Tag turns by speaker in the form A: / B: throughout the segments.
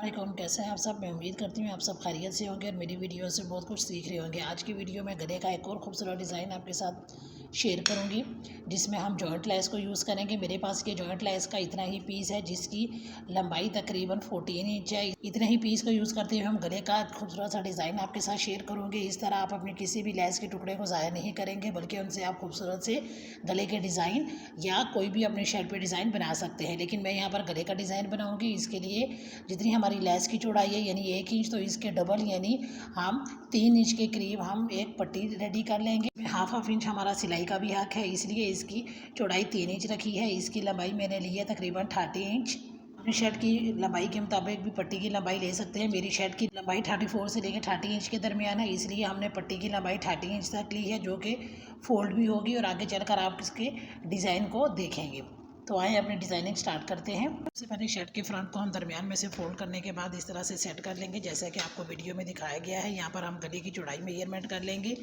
A: वालेकुम, कैसे हैं आप सब। मैं उम्मीद करती हूँ आप सब खैरियत से होंगे और मेरी वीडियो से बहुत कुछ सीख रहे होंगे। आज की वीडियो में गले का एक और खूबसूरत डिज़ाइन आपके साथ शेयर करूँगी, जिसमें हम जॉइंट लेस को यूज़ करेंगे। मेरे पास ये जॉइंट लेस का इतना ही पीस है, जिसकी लंबाई तकरीबन 14 इंच है। इतने ही पीस को यूज़ करते हुए हम गले का खूबसूरत सा डिज़ाइन आपके साथ शेयर करूँगी। इस तरह आप अपने किसी भी लेस के टुकड़े को ज़ाया नहीं करेंगे, बल्कि उनसे आप खूबसूरत से गले के डिज़ाइन या कोई भी अपने शर्ट पे डिज़ाइन बना सकते हैं। लेकिन मैं यहाँ पर गले का डिज़ाइन बनाऊँगी। इसके लिए जितनी हमारी लेस की चौड़ाई है यानी 1 इंच, तो इसके डबल यानी हम 3 इंच के करीब हम एक पट्टी रेडी कर लेंगे। हाफ इंच हमारा सिलाई का भी हक है, इसलिए इसकी चौड़ाई 3 इंच रखी है। इसकी लंबाई मैंने ली है तकरीबन 30 इंच। अपनी शर्ट की लंबाई के मुताबिक भी पट्टी की लंबाई ले सकते हैं। मेरी शर्ट की लंबाई 34 से लेकर 30 इंच के दरमियान है, इसलिए हमने पट्टी की लंबाई 30 इंच तक ली है, जो कि फोल्ड भी होगी और आगे चलकर आप इसके डिज़ाइन को देखेंगे। तो आए अपनी डिज़ाइनिंग स्टार्ट करते हैं। सबसे पहले शर्ट के फ्रंट को हम दरमियान में से फोल्ड करने के बाद इस तरह से सेट कर लेंगे, जैसा कि आपको वीडियो में दिखाया गया है। यहाँ पर हम गले की चौड़ाई मेजरमेंट कर लेंगे,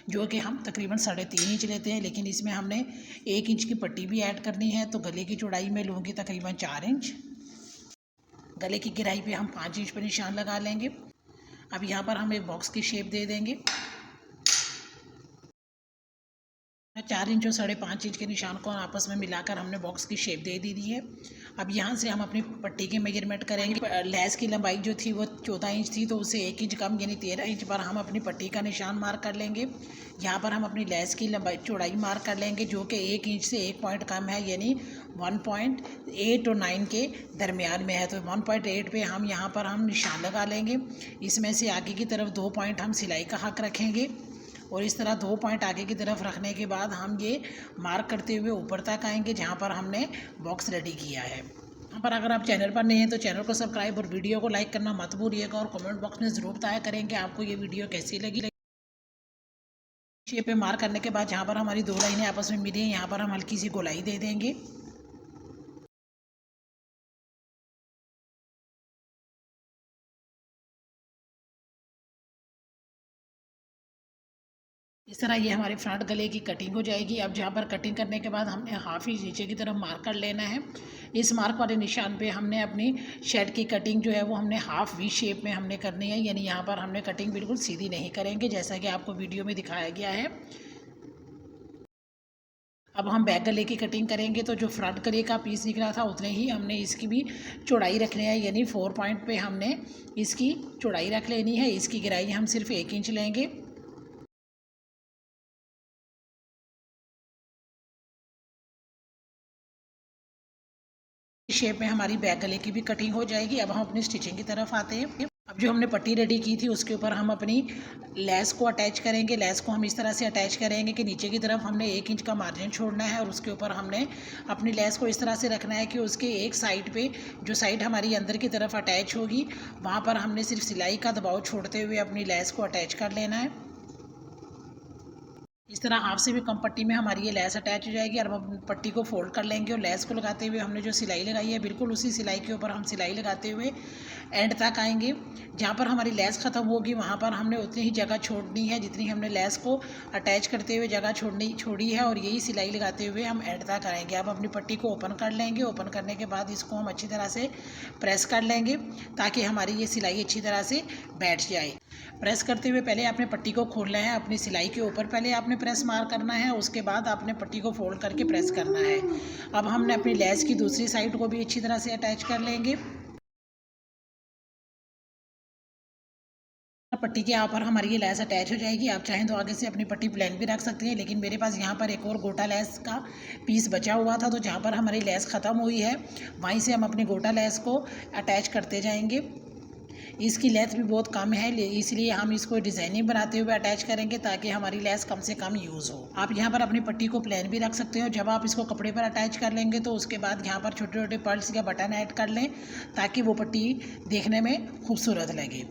A: जो कि हम तकरीबन 3.5 इंच लेते हैं, लेकिन इसमें हमने 1 इंच की पट्टी भी ऐड करनी है। तो गले की चौड़ाई में लूँगी तकरीबन 4 इंच। गले की गिराई पे हम 5 इंच पर निशान लगा लेंगे। अब यहाँ पर हम एक बॉक्स की शेप दे देंगे। 4 इंच और 5.5 इंच के निशान को आपस में मिलाकर हमने बॉक्स की शेप दे दी है। अब यहाँ से हम अपनी पट्टी के मेजरमेंट करेंगे। लेस की लंबाई जो थी वो 14 इंच थी, तो उसे 1 इंच कम यानी 13 इंच पर हम अपनी पट्टी का निशान मार्क कर लेंगे। यहाँ पर हम अपनी लेस की लंबाई चौड़ाई मार्क कर लेंगे, जो कि 1 इंच से 1 पॉइंट कम है, यानी 1.8 और 9 के दरमियान में है। तो 1.8 पे हम यहाँ पर हम निशान लगा लेंगे। इसमें से आगे की तरफ 2 पॉइंट हम सिलाई का हक रखेंगे, और इस तरह 2 पॉइंट आगे की तरफ रखने के बाद हम ये मार्क करते हुए ऊपर तक आएंगे, जहाँ पर हमने बॉक्स रेडी किया है। यहाँ पर अगर आप चैनल पर नए हैं तो चैनल को सब्सक्राइब और वीडियो को लाइक करना मत भूलिएगा, और कमेंट बॉक्स में ज़रूर बताया करेंगे आपको ये वीडियो कैसी लगी। शेप पे मार्क करने के बाद जहाँ पर हमारी 2 लाइनें आपस में मिली हैं, यहाँ पर हम हल्की सी गोलाई दे देंगे। इस तरह ये हमारे फ्रंट गले की कटिंग हो जाएगी। अब जहाँ पर कटिंग करने के बाद हमने हाफ इंच नीचे की तरफ मार्क कर लेना है। इस मार्क वाले निशान पे हमने अपनी शर्ट की कटिंग जो है वो हमने हाफ वी शेप में हमने करनी है, यानी यहाँ पर हमने कटिंग बिल्कुल सीधी नहीं करेंगे, जैसा कि आपको वीडियो में दिखाया गया है। अब हम बैक गले की कटिंग करेंगे, तो जो फ्रंट गले का पीस निकला था उतने ही हमने इसकी भी चौड़ाई रखनी है, यानी 4 पॉइंट पे हमने इसकी चौड़ाई रख लेनी है। इसकी गिराई हम सिर्फ 1 इंच लेंगे। शेप में हमारी बैक गले की भी कटिंग हो जाएगी। अब हम अपनी स्टिचिंग की तरफ आते हैं। अब जो हमने पट्टी रेडी की थी उसके ऊपर हम अपनी लेस को अटैच करेंगे। लेस को हम इस तरह से अटैच करेंगे कि नीचे की तरफ हमने 1 इंच का मार्जिन छोड़ना है, और उसके ऊपर हमने अपनी लेस को इस तरह से रखना है कि उसके एक साइड पे जो साइड हमारी अंदर की तरफ अटैच होगी, वहाँ पर हमने सिर्फ सिलाई का दबाव छोड़ते हुए अपनी लेस को अटैच कर लेना है। इस तरह हाफ से भी कम पट्टी में हमारी ये लेस अटैच हो जाएगी। और हम पट्टी को फोल्ड कर लेंगे, और लेस को लगाते हुए हमने जो सिलाई लगाई है बिल्कुल उसी सिलाई के ऊपर हम सिलाई लगाते हुए एंड तक आएंगे। जहाँ पर हमारी लेस ख़त्म होगी वहाँ पर हमने उतनी ही जगह छोड़नी है जितनी हमने लेस को अटैच करते हुए जगह छोड़ी है, और यही सिलाई लगाते हुए हम एंड तक आएंगे। अब अपनी पट्टी को ओपन कर लेंगे। ओपन करने के बाद इसको हम अच्छी तरह से प्रेस कर लेंगे, ताकि हमारी ये सिलाई अच्छी तरह से बैठ जाए। प्रेस करते हुए पहले आपने पट्टी को खोलना है। अपनी सिलाई के ऊपर पहले आपने प्रेस मार करना है, उसके बाद आपने पट्टी को फोल्ड करके प्रेस करना है। अब हमने अपनी लेस की दूसरी साइड को भी अच्छी तरह से अटैच कर लेंगे। पट्टी के यहाँ पर हमारी ये लेस अटैच हो जाएगी। आप चाहें तो आगे से अपनी पट्टी प्लेन भी रख सकती हैं, लेकिन मेरे पास यहाँ पर एक और गोटा लेस का पीस बचा हुआ था, तो जहाँ पर हमारी लेस ख़त्म हुई है वहीं से हम अपनी गोटा लेस को अटैच करते जाएंगे। इसकी लेंथ भी बहुत कम है, इसलिए हम इसको डिज़ाइनिंग बनाते हुए अटैच करेंगे, ताकि हमारी लेस कम से कम यूज़ हो। आप यहाँ पर अपनी पट्टी को प्लेन भी रख सकते हो। जब आप इसको कपड़े पर अटैच कर लेंगे तो उसके बाद यहाँ पर छोटे छोटे पर्ल्स या बटन ऐड कर लें, ताकि वो पट्टी देखने में खूबसूरत लगे।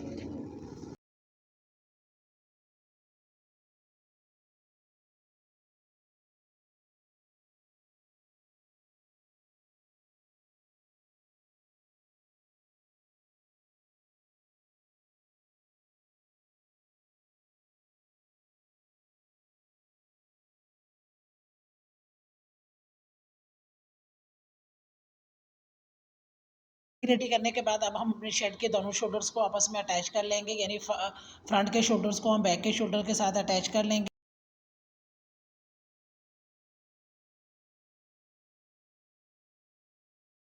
A: रेडी करने के बाद अब हम अपने शर्ट के दोनों शोल्डर्स को आपस में अटैच कर लेंगे, यानी फ्रंट के शोल्डर्स को हम बैक के शोल्डर के साथ अटैच कर लेंगे।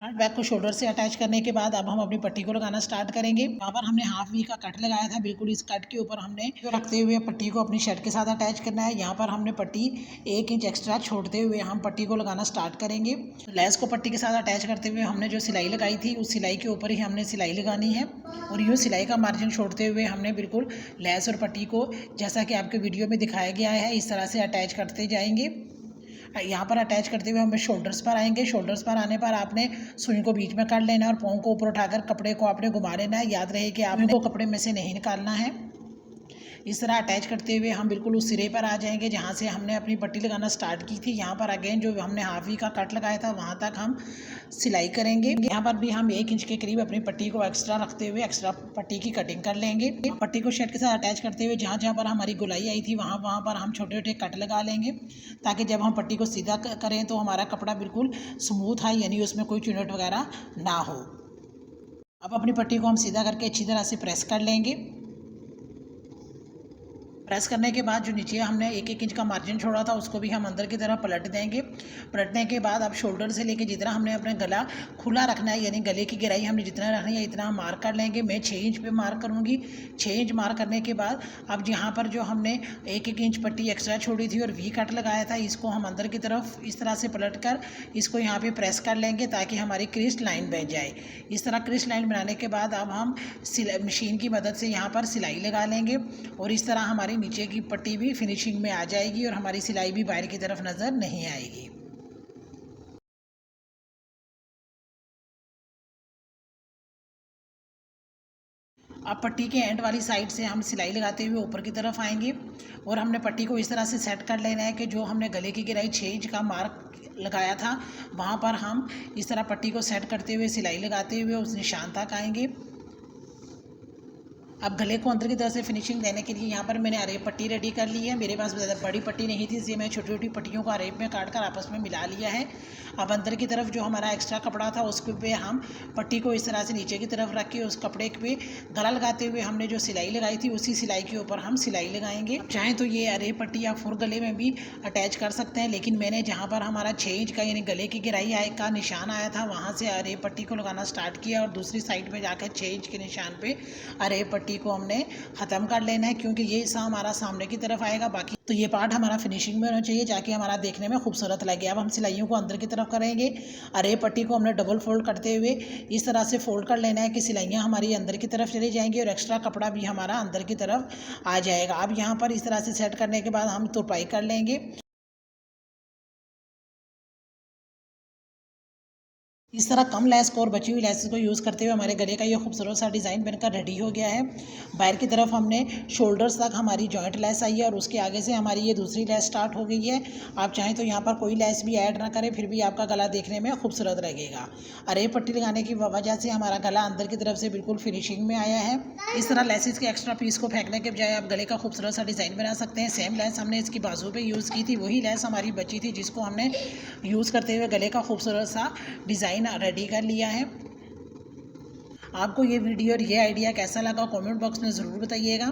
A: फ्रंट बैक को शोल्डर से अटैच करने के बाद अब हम अपनी पट्टी को लगाना स्टार्ट करेंगे। यहाँ पर हमने हाफ वी का कट लगाया था, बिल्कुल इस कट के ऊपर हमने रखते हुए पट्टी को अपनी शर्ट के साथ अटैच करना है। यहाँ पर हमने पट्टी 1 इंच एक्स्ट्रा छोड़ते हुए हम पट्टी को लगाना स्टार्ट करेंगे। तो लेस को पट्टी के साथ अटैच करते हुए हमने जो सिलाई लगाई थी उस सिलाई के ऊपर ही हमने सिलाई लगानी है और यूँ सिलाई का मार्जिन छोड़ते हुए हमने बिल्कुल लेस और पट्टी को जैसा कि आपके वीडियो में दिखाया गया है इस तरह से अटैच करते जाएंगे। यहाँ पर अटैच करते हुए हम शोल्डर्स पर आएंगे। शोल्डर्स पर आने पर आपने सुई को बीच में कर लेना है और पाँव को ऊपर उठाकर कपड़े को आपने घुमा लेना है। याद रहे कि आपने को कपड़े में से नहीं निकालना है। इस तरह अटैच करते हुए हम बिल्कुल उस सिरे पर आ जाएंगे जहाँ से हमने अपनी पट्टी लगाना स्टार्ट की थी। यहाँ पर अगेन जो हमने हाफ वी का कट लगाया था वहाँ तक हम सिलाई करेंगे। यहाँ पर भी हम 1 इंच के करीब अपनी पट्टी को एक्स्ट्रा रखते हुए एक्स्ट्रा पट्टी की कटिंग कर लेंगे। पट्टी को शर्ट के साथ अटैच करते हुए जहाँ जहाँ पर हमारी गोलाई आई थी वहाँ पर हम छोटे छोटे कट लगा लेंगे ताकि जब हम पट्टी को सीधा करें तो हमारा कपड़ा बिल्कुल स्मूथ आए, यानी उसमें कोई चुनट वगैरह ना हो। अब अपनी पट्टी को हम सीधा करके अच्छी तरह से प्रेस कर लेंगे। प्रेस करने के बाद जो नीचे हमने 1-1 इंच का मार्जिन छोड़ा था उसको भी हम अंदर की तरफ पलट देंगे। पलटने के बाद अब शोल्डर से लेके जितना हमने अपना गला खुला रखना है, यानी गले की गहराई हमने जितना रखनी है इतना हम मार्क कर लेंगे। मैं 6 इंच पे मार्क करूँगी। 6 इंच मार्क करने के बाद अब यहाँ पर जो हमने 1-1 इंच पट्टी एक्स्ट्रा छोड़ी थी और वी कट लगाया था इसको हम अंदर की तरफ इस तरह से पलट कर इसको यहाँ पर प्रेस कर लेंगे ताकि हमारी क्रिस्ट लाइन बन जाए। इस तरह क्रिस्ट लाइन बनाने के बाद अब हम मशीन की मदद से यहाँ पर सिलाई लगा लेंगे और इस तरह हमारी नीचे की पट्टी भी फिनिशिंग में आ जाएगी और हमारी सिलाई भी बाहर की तरफ नज़र नहीं आएगी। अब पट्टी के एंड वाली साइड से हम सिलाई लगाते हुए ऊपर की तरफ आएंगे और हमने पट्टी को इस तरह से सेट कर लेना है कि जो हमने गले की गहराई 6 इंच का मार्क लगाया था वहाँ पर हम इस तरह पट्टी को सेट करते हुए सिलाई लगाते हुए उस निशान तक आएंगे। अब गले को अंदर की तरफ से फिनिशिंग देने के लिए यहाँ पर मैंने अरेब पट्टी रेडी कर ली है। मेरे पास ज़्यादा बड़ी पट्टी नहीं थी इसलिए मैं छोटी छोटी पट्टियों को अरेब में काट कर आपस में मिला लिया है। अब अंदर की तरफ जो हमारा एक्स्ट्रा कपड़ा था उस पे हम पट्टी को इस तरह से नीचे की तरफ रख के उस कपड़े पे गला लगाते हुए हमने जो सिलाई लगाई थी उसी सिलाई के ऊपर हम सिलाई लगाएंगे। चाहें तो ये अरेब पट्टी आप फुल गले में भी अटैच कर सकते हैं, लेकिन मैंने जहाँ पर हमारा 6 इंच का यानी गले की गहराई का निशान आया था वहाँ से अरेब पट्टी को लगाना स्टार्ट किया और दूसरी साइड पर जाकर 6 इंच के निशान पर अरेब पट्टी को हमने ख़त्म कर लेना है क्योंकि ये हिस्सा हमारा सामने की तरफ आएगा। बाकी तो ये पार्ट हमारा फिनिशिंग में होना चाहिए जाके हमारा देखने में खूबसूरत लगे। अब हम सिलाइयों को अंदर की तरफ करेंगे। अरेब पट्टी को हमने डबल फोल्ड करते हुए इस तरह से फोल्ड कर लेना है कि सिलाइयाँ हमारी अंदर की तरफ चली जाएंगी और एक्स्ट्रा कपड़ा भी हमारा अंदर की तरफ आ जाएगा। अब यहाँ पर इस तरह से सेट करने के बाद हम तुरपाई कर लेंगे। इस तरह कम लेस को और बची हुई लेसेस को यूज़ करते हुए हमारे गले का ये खूबसूरत सा डिज़ाइन बनकर रेडी हो गया है। बाहर की तरफ हमने शोल्डर्स तक हमारी जॉइंट लेस आई है और उसके आगे से हमारी ये दूसरी लेस स्टार्ट हो गई है। आप चाहें तो यहाँ पर कोई लेस भी ऐड ना करें फिर भी आपका गला देखने में खूबसूरत लगेगा। अरेब पट्टी लगाने की वजह से हमारा गला अंदर की तरफ से बिल्कुल फिनिशिंग में आया है। इस तरह लेसेस के एक्स्ट्रा पीस को फेंकने के बजाय आप गले का खूबसूरत सा डिज़ाइन बना सकते हैं। सेम लेस हमने इसकी बाजू पर यूज़ की थी, वही लेस हमारी बची थी जिसको हमने यूज़ करते हुए गले का खूबसूरत सा डिज़ाइन रेडी कर लिया है। आपको ये वीडियो और ये आइडिया कैसा लगा कमेंट बॉक्स में ज़रूर बताइएगा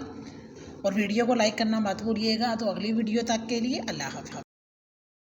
A: और वीडियो को लाइक करना मत भूलिएगा। तो अगली वीडियो तक के लिए अल्लाह हाफ़िज़।